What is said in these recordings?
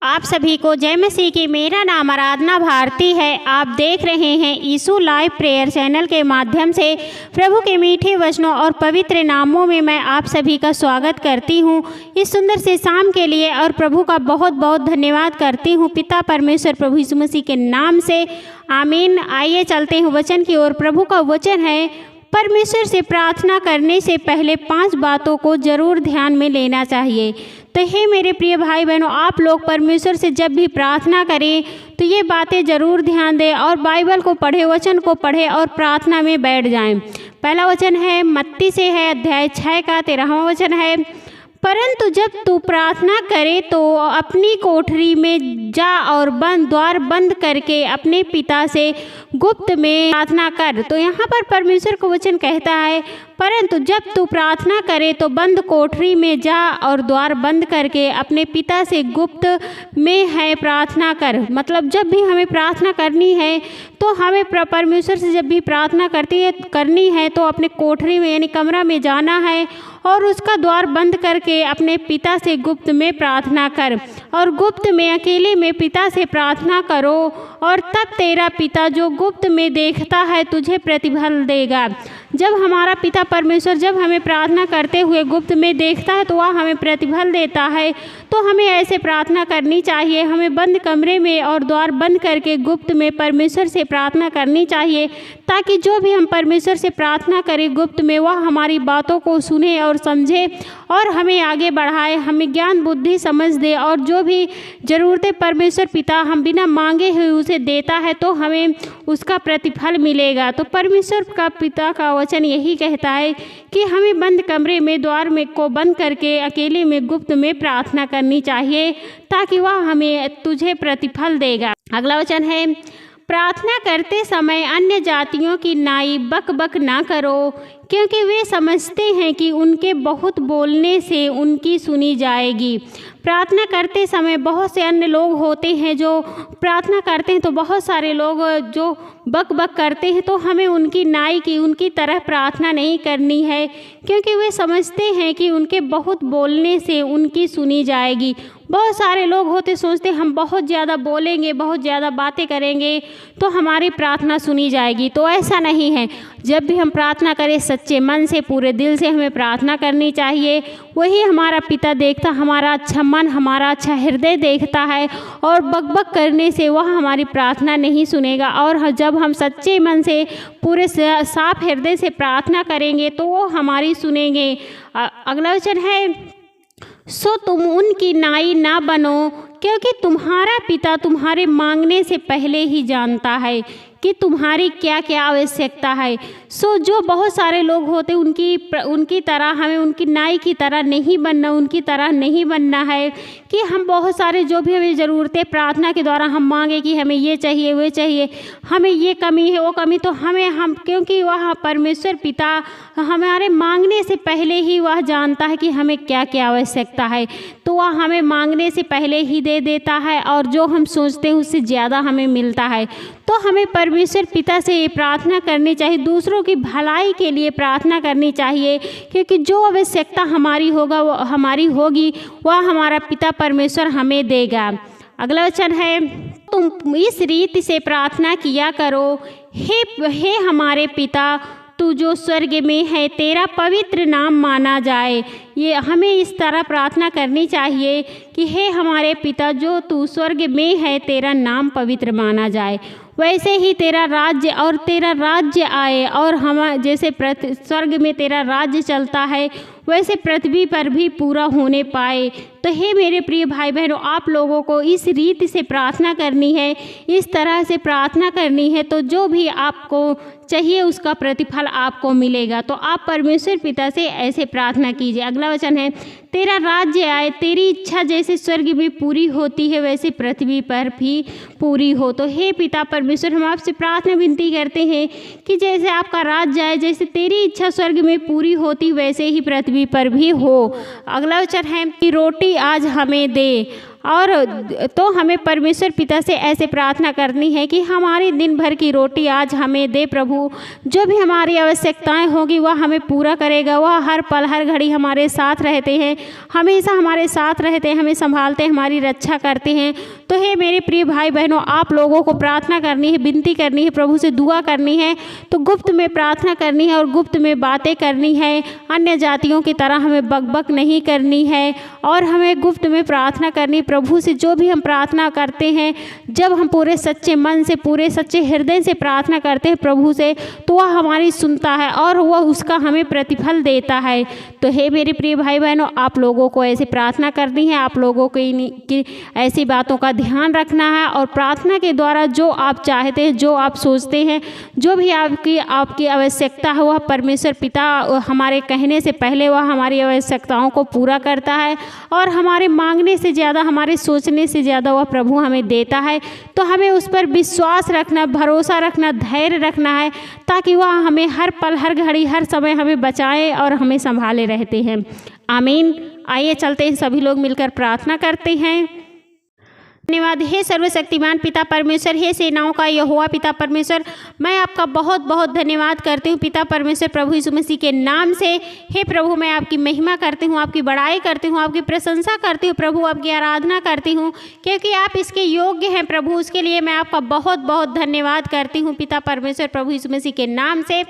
आप सभी को जय मसीह की। मेरा नाम आराधना भारती है। आप देख रहे हैं यीशु लाइव प्रेयर चैनल के माध्यम से प्रभु के मीठे वचनों और पवित्र नामों में मैं आप सभी का स्वागत करती हूं इस सुंदर से शाम के लिए, और प्रभु का बहुत बहुत धन्यवाद करती हूं पिता परमेश्वर प्रभु यीशु मसीह के नाम से। आमीन। आइए चलते हैं वचन की ओर। प्रभु का वचन है, परमेश्वर से प्रार्थना करने से पहले 5 बातों को जरूर ध्यान में लेना चाहिए। तो हे मेरे प्रिय भाई बहनों, आप लोग परमेश्वर से जब भी प्रार्थना करें तो ये बातें ज़रूर ध्यान दें और बाइबल को पढ़े, वचन को पढ़े और प्रार्थना में बैठ जाएं। पहला वचन है मत्ती से है, अध्याय 6 का 13वां वचन है, परंतु जब तू प्रार्थना करे तो अपनी कोठरी में जा और द्वार बंद करके अपने पिता से गुप्त में प्रार्थना कर। तो यहाँ पर परमेश्वर का वचन कहता है, परंतु जब तू प्रार्थना करे तो बंद कोठरी में जा और द्वार बंद करके अपने पिता से गुप्त में है प्रार्थना कर। मतलब जब भी हमें प्रार्थना करनी है तो हमें परमेश्वर से जब भी प्रार्थना करनी है तो अपने कोठरी में यानी कमरा में जाना है और उसका द्वार बंद करके अपने पिता से गुप्त में प्रार्थना कर। और गुप्त में अकेले में पिता से प्रार्थना करो और तब तेरा पिता जो गुप्त में देखता है तुझे प्रतिफल देगा। जब हमारा पिता परमेश्वर जब हमें प्रार्थना करते हुए गुप्त में देखता है तो वह हमें प्रतिफल देता है। तो हमें ऐसे प्रार्थना करनी चाहिए। हमें बंद कमरे में और द्वार बंद करके गुप्त में परमेश्वर से प्रार्थना करनी चाहिए, ताकि जो भी हम परमेश्वर से प्रार्थना करें गुप्त में वह हमारी बातों को सुने और समझे और हमें आगे बढ़ाए, हमें ज्ञान बुद्धि समझ दे। और जो भी ज़रूरतें परमेश्वर पिता हम बिना मांगे हुए उसे देता है तो हमें उसका प्रतिफल मिलेगा। तो परमेश्वर का पिता का वचन यही कहता है कि हमें बंद कमरे में द्वार में को बंद करके अकेले में गुप्त में प्रार्थना करनी चाहिए, ताकि वह हमें तुझे प्रतिफल देगा। अगला वचन है, प्रार्थना करते समय अन्य जातियों की नाई बक बक ना करो, क्योंकि वे समझते हैं कि उनके बहुत बोलने से उनकी सुनी जाएगी। प्रार्थना करते समय बहुत से अन्य लोग होते हैं जो प्रार्थना करते हैं, तो बहुत सारे लोग जो बक बक करते हैं, तो हमें उनकी नाई की उनकी तरह प्रार्थना नहीं करनी है, क्योंकि वे समझते हैं कि उनके बहुत बोलने से उनकी सुनी जाएगी। बहुत सारे लोग होते सोचते हम बहुत ज़्यादा बोलेंगे, बहुत ज़्यादा बातें करेंगे तो हमारी प्रार्थना सुनी जाएगी। तो ऐसा नहीं है। जब भी हम प्रार्थना करें सच्चे मन से, पूरे दिल से हमें प्रार्थना करनी चाहिए। वही हमारा पिता देखता, हमारा अच्छा मन, हमारा अच्छा हृदय देखता है, और बकबक करने से वह हमारी प्रार्थना नहीं सुनेगा। और जब हम सच्चे मन से पूरे साफ हृदय से प्रार्थना करेंगे तो वो हमारी सुनेंगे। अगला वचन है, सो तुम उनकी नाई ना बनो, क्योंकि तुम्हारा पिता तुम्हारे मांगने से पहले ही जानता है कि तुम्हारी क्या क्या आवश्यकता है। सो जो बहुत सारे लोग होते उनकी तरह हमें उनकी नाई की तरह नहीं बनना, उनकी तरह नहीं बनना है कि हम बहुत सारे जो भी हमें ज़रूरतें प्रार्थना के द्वारा हम मांगे कि हमें ये चाहिए वो चाहिए, हमें ये कमी है वो कमी, तो हम क्योंकि वह परमेश्वर पिता हमारे मांगने से पहले ही वह जानता है कि हमें क्या क्या आवश्यकता है, तो वह हमें मांगने से पहले ही दे देता है, और जो हम सोचते हैं उससे ज़्यादा हमें मिलता है। तो हमें परमेश्वर पिता से ये प्रार्थना करनी चाहिए, दूसरों की भलाई के लिए प्रार्थना करनी चाहिए, क्योंकि जो आवश्यकता हमारी होगी वह हमारा पिता परमेश्वर हमें देगा। अगला वचन है, तुम इस रीति से प्रार्थना किया करो, हे हमारे पिता तू जो स्वर्ग में है, तेरा पवित्र नाम माना जाए। ये हमें इस तरह प्रार्थना करनी चाहिए कि हे हमारे पिता जो तू स्वर्ग में है, तेरा नाम पवित्र माना जाए। वैसे ही तेरा राज्य आए, और हम जैसे स्वर्ग में तेरा राज्य चलता है वैसे पृथ्वी पर भी पूरा होने पाए। तो हे मेरे प्रिय भाई बहनों, आप लोगों को इस रीति से प्रार्थना करनी है, इस तरह से प्रार्थना करनी है, तो जो भी आपको चाहिए उसका प्रतिफल आपको मिलेगा। तो आप परमेश्वर पिता से ऐसे प्रार्थना कीजिए। अगला वचन है, तेरा राज्य आए, तेरी इच्छा जैसे स्वर्ग में पूरी होती है वैसे पृथ्वी पर भी पूरी हो। तो हे पिता परमेश्वर, हम आपसे प्रार्थना विनती करते हैं कि जैसे आपका राज्य आए, जैसे तेरी इच्छा स्वर्ग में पूरी होती वैसे ही पृथ्वी पर भी हो। अगला वचन है कि रोटी आज हमें दे, और तो हमें परमेश्वर पिता से ऐसे प्रार्थना करनी है कि हमारी दिन भर की रोटी आज हमें दे प्रभु। जो भी हमारी आवश्यकताएं होगी वह हमें पूरा करेगा। वह हर पल हर घड़ी हमारे साथ रहते हैं, हमेशा हमारे साथ रहते हैं, हमें संभालते हैं, हमारी रक्षा करते हैं। तो हे मेरे प्रिय भाई बहनों, आप लोगों को प्रार्थना करनी है, विनती करनी है, प्रभु से दुआ करनी है। तो गुप्त में प्रार्थना करनी है और गुप्त में बातें करनी है। अन्य जातियों की तरह हमें बकबक नहीं करनी है और हमें गुप्त में प्रार्थना करनी। प्रभु से जो भी हम प्रार्थना करते हैं, जब हम पूरे सच्चे मन से, पूरे सच्चे हृदय से प्रार्थना करते हैं प्रभु से, तो वह हमारी सुनता है और वह उसका हमें प्रतिफल देता है। तो हे मेरे प्रिय भाई बहनों, आप लोगों को ऐसे प्रार्थना करनी है, आप लोगों की ऐसी बातों का ध्यान रखना है और प्रार्थना के द्वारा जो आप चाहते हैं, जो आप सोचते हैं, जो भी आपकी आवश्यकता है, वह परमेश्वर पिता हमारे कहने से पहले वह हमारी आवश्यकताओं को पूरा करता है और हमारे मांगने से ज़्यादा, हमारे सोचने से ज़्यादा वह प्रभु हमें देता है। तो हमें उस पर विश्वास रखना, भरोसा रखना, धैर्य रखना है, ताकि वह हमें हर पल हर घड़ी हर समय हमें बचाए और हमें संभाले रहते हैं। आमीन। आइए चलते हैं, सभी लोग मिलकर प्रार्थना करते हैं। धन्यवाद हे सर्वशक्तिमान पिता परमेश्वर, हे सेनाओं का यहोवा पिता परमेश्वर, मैं आपका बहुत बहुत धन्यवाद करती हूँ पिता परमेश्वर प्रभु यीशु मसीह के नाम से। हे प्रभु, मैं आपकी महिमा करती हूँ, आपकी बड़ाई करती हूँ, आपकी प्रशंसा करती हूँ प्रभु, आपकी आराधना करती हूँ, क्योंकि आप इसके योग्य हैं प्रभु। उसके लिए मैं आपका बहुत बहुत धन्यवाद करती हूँ पिता परमेश्वर प्रभु यीशु मसीह के नाम से।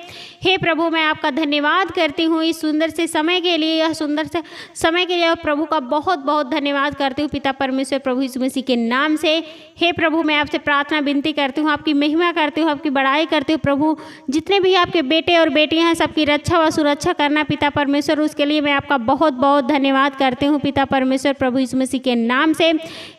हे प्रभु, मैं आपका धन्यवाद करती हूँ इस सुंदर से समय के लिए, यह सुंदर से समय के लिए प्रभु का बहुत बहुत धन्यवाद करती हूँ पिता परमेश्वर प्रभु यीशु मसीह के नाम से। हे प्रभु, मैं आपसे प्रार्थना विनती करती हूँ, आपकी महिमा करती हूँ, आपकी बड़ाई करती हूँ प्रभु। जितने भी आपके बेटे और बेटियां हैं, सबकी रक्षा व सुरक्षा करना पिता परमेश्वर, उसके लिए मैं आपका बहुत बहुत धन्यवाद करती हूँ पिता परमेश्वर प्रभु यीशु मसीह के नाम से।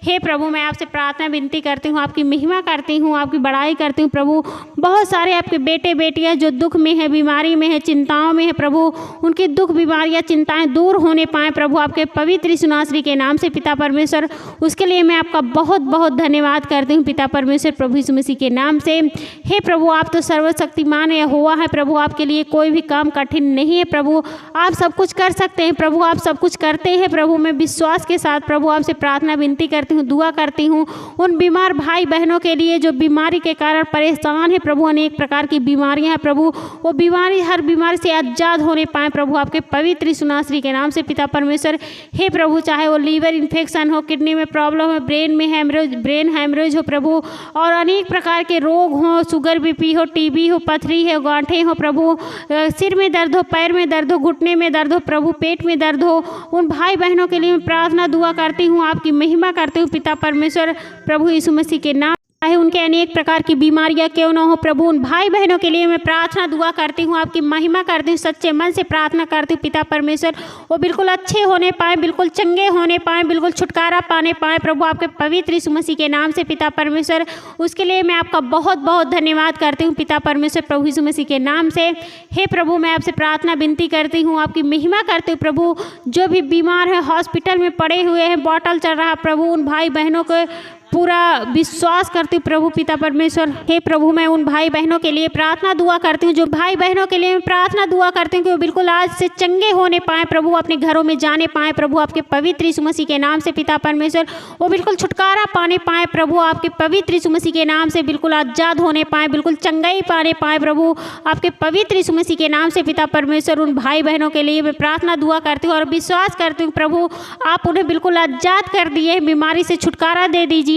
हे प्रभु, मैं आपसे प्रार्थना विनती करती हूँ, आपकी महिमा करती हूँ, आपकी बड़ाई करती हूँ प्रभु। बहुत सारे आपके बेटे बेटियाँ जो दुख में है, बीमारी में है, चिंताओं में है प्रभु, उनके दुख बीमारियाँ चिंताएँ दूर होने पाएँ प्रभु, आपके पवित्र यीशु नासरी के नाम से पिता परमेश्वर। उसके लिए मैं आपका बहुत बहुत धन्यवाद करती हूँ पिता परमेश्वर प्रभु यीशु मसीह के नाम से। हे प्रभु, आप तो सर्वशक्तिमान यहोवा है प्रभु, आपके लिए कोई भी काम कठिन नहीं है प्रभु। आप सब कुछ कर सकते हैं प्रभु, आप सब कुछ करते हैं प्रभु। मैं विश्वास के साथ प्रभु आपसे प्रार्थना विनती करती हूँ, दुआ करती हूँ उन बीमार भाई बहनों के लिए जो बीमारी के कारण परेशान है प्रभु। अनेक प्रकार की बीमारियाँ हैं प्रभु, वो बीमारी हर बीमारी से आजाद होने पाए प्रभु, आपके पवित्र यीशु नासरी के नाम से पिता परमेश्वर। हे प्रभु, चाहे वो लीवर इन्फेक्शन हो, किडनी में प्रॉब्लम है, ब्रेन हैमरेज हो प्रभु, और अनेक प्रकार के रोग हो, शुगर बीपी हो, टीबी हो, पथरी है, गांठें हो प्रभु, सिर में दर्द हो, पैर में दर्द हो, घुटने में दर्द हो प्रभु, पेट में दर्द हो, उन भाई बहनों के लिए मैं प्रार्थना दुआ करती हूँ, आपकी महिमा करती हूँ पिता परमेश्वर प्रभु यीशु मसीह के नाम। चाहे उनके अनेक प्रकार की बीमारियां क्यों ना हो प्रभु, उन भाई बहनों के लिए मैं प्रार्थना दुआ करती हूँ, आपकी महिमा करती हूँ, सच्चे मन से प्रार्थना करती हूँ पिता परमेश्वर। वो बिल्कुल अच्छे होने पाए, बिल्कुल चंगे होने पाए, बिल्कुल छुटकारा पाने पाए प्रभु, आपके पवित्र यीशु मसीह के नाम से पिता परमेश्वर। उसके लिए मैं आपका बहुत बहुत धन्यवाद करती हूँ पिता परमेश्वर प्रभु यीशु मसीह के नाम से। हे प्रभु, मैं आपसे प्रार्थना विनती करती हूँ, आपकी महिमा करती हूँ प्रभु। जो भी बीमार है, हॉस्पिटल में पड़े हुए हैं, बॉटल चल रहा प्रभु, उन भाई बहनों को पूरा विश्वास करती हूँ प्रभु पिता परमेश्वर। हे प्रभु, मैं उन भाई बहनों के लिए प्रार्थना दुआ करती हूँ, जो भाई बहनों के लिए मैं प्रार्थना दुआ करती हूँ कि वो बिल्कुल आज से चंगे होने पाए प्रभु, अपने घरों में जाने पाए प्रभु, आपके पवित्र यीशु मसीह के नाम से पिता परमेश्वर। वो बिल्कुल छुटकारा पाने पाए प्रभु, आपके पवित्र यीशु मसीह के नाम से बिल्कुल आज़ाद होने पाए, बिल्कुल चंगाई पाने पाए प्रभु, आपके पवित्र यीशु मसीह के नाम से पिता परमेश्वर। उन भाई बहनों के लिए मैं प्रार्थना दुआ करती हूँ और विश्वास करती हूँ प्रभु, आप उन्हें बिल्कुल आज़ाद कर दिए, बीमारी से छुटकारा दे दिए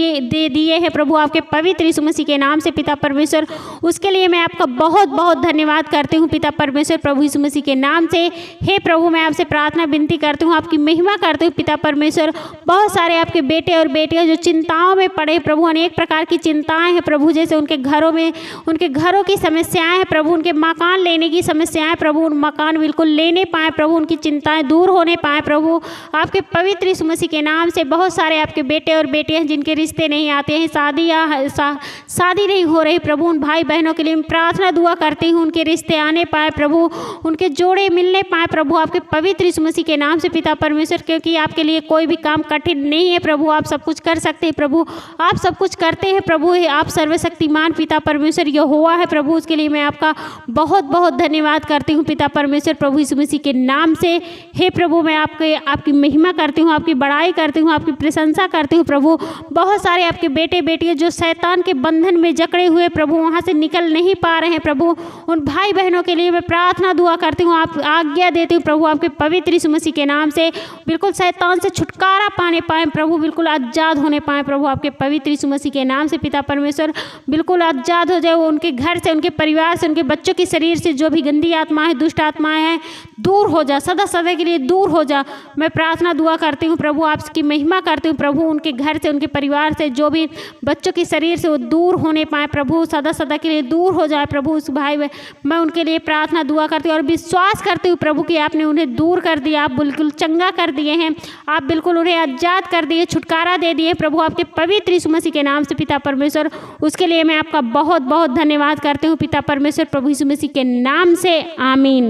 हैं प्रभु, आपके पवित्र यीशु मसीह के नाम से पिता परमेश्वर। उसके लिए मैं आपका बहुत बहुत धन्यवाद करती हूँ पिता परमेश्वर प्रभु यीशु मसीह के नाम से। हे प्रभु, मैं आपसे प्रार्थना विनती करती हूँ, आपकी महिमा करती हूँ पिता परमेश्वर। बहुत सारे आपके बेटे और बेटियां जो चिंताओं में पड़े प्रभु, अनेक प्रकार की चिंताएं हैं प्रभु, जैसे उनके घरों में, उनके घरों की समस्याएं हैं प्रभु, उनके मकान लेने की समस्याएं प्रभु, उन मकान बिल्कुल लेने पाए प्रभु, उनकी चिंताएं दूर होने पाए प्रभु, आपके पवित्र यीशु मसीह के नाम से। बहुत सारे आपके बेटे और बेटियां जिनके रिश्ते नहीं आते हैं, शादी नहीं हो रही प्रभु, उन भाई बहनों के लिए मैं प्रार्थना दुआ करती हूँ, उनके रिश्ते आने पाए प्रभु, उनके जोड़े मिलने पाए प्रभु, आपके पवित्र यीशु मसीह के नाम से पिता परमेश्वर, क्योंकि आपके लिए कोई भी काम कठिन नहीं है प्रभु, आप सब कुछ कर सकते हैं प्रभु, आप सब कुछ करते हैं प्रभु, आप सर्वशक्तिमान पिता परमेश्वर यहोवा है प्रभु, उसके लिए मैं आपका बहुत बहुत धन्यवाद करती हूँ पिता परमेश्वर प्रभु यीशु मसीह के नाम से। हे प्रभु, मैं आपकी महिमा करती हूँ, आपकी बड़ाई करती हूँ, आपकी प्रशंसा करती हूँ प्रभु। बहुत सारे आपके बेटे बेटियाँ जो शैतान के बंधन में जकड़े हुए प्रभु, वहाँ से निकल नहीं पा रहे हैं प्रभु, उन भाई बहनों के लिए मैं प्रार्थना दुआ करती हूँ, आप आज्ञा देती हूँ प्रभु, आपके पवित्र यीशु मसीह के नाम से बिल्कुल शैतान से छुटकारा पाने पाए प्रभु, बिल्कुल आज़ाद होने पाए प्रभु, आपके पवित्र यीशु मसीह के नाम से पिता परमेश्वर, बिल्कुल आज़ाद हो जाए, उनके घर से, उनके परिवार से, उनके बच्चों के शरीर से जो भी गंदी आत्मा है, दुष्ट आत्माएं हैं, दूर हो जा, सदा सदा के लिए दूर हो जा। मैं प्रार्थना दुआ करती हूँ प्रभु, आपकी महिमा करती हूँ प्रभु, उनके घर से, उनके परिवार से, जो भी बच्चों के शरीर से वो दूर होने पाए प्रभु, सदा सदा के लिए दूर हो जाए प्रभु। उस भाई मैं उनके लिए प्रार्थना दुआ करती हूँ और विश्वास करती हूँ प्रभु कि आपने उन्हें दूर कर दिया, आप बिल्कुल चंगा कर दिए हैं, आप बिल्कुल उन्हें आज़ाद कर दिए, छुटकारा दे दिए प्रभु, आपके पवित्र यीशु मसीह के नाम से पिता परमेश्वर। उसके लिए मैं आपका बहुत बहुत धन्यवाद करती हूँ पिता परमेश्वर प्रभु यीशु मसीह के नाम से, आमीन।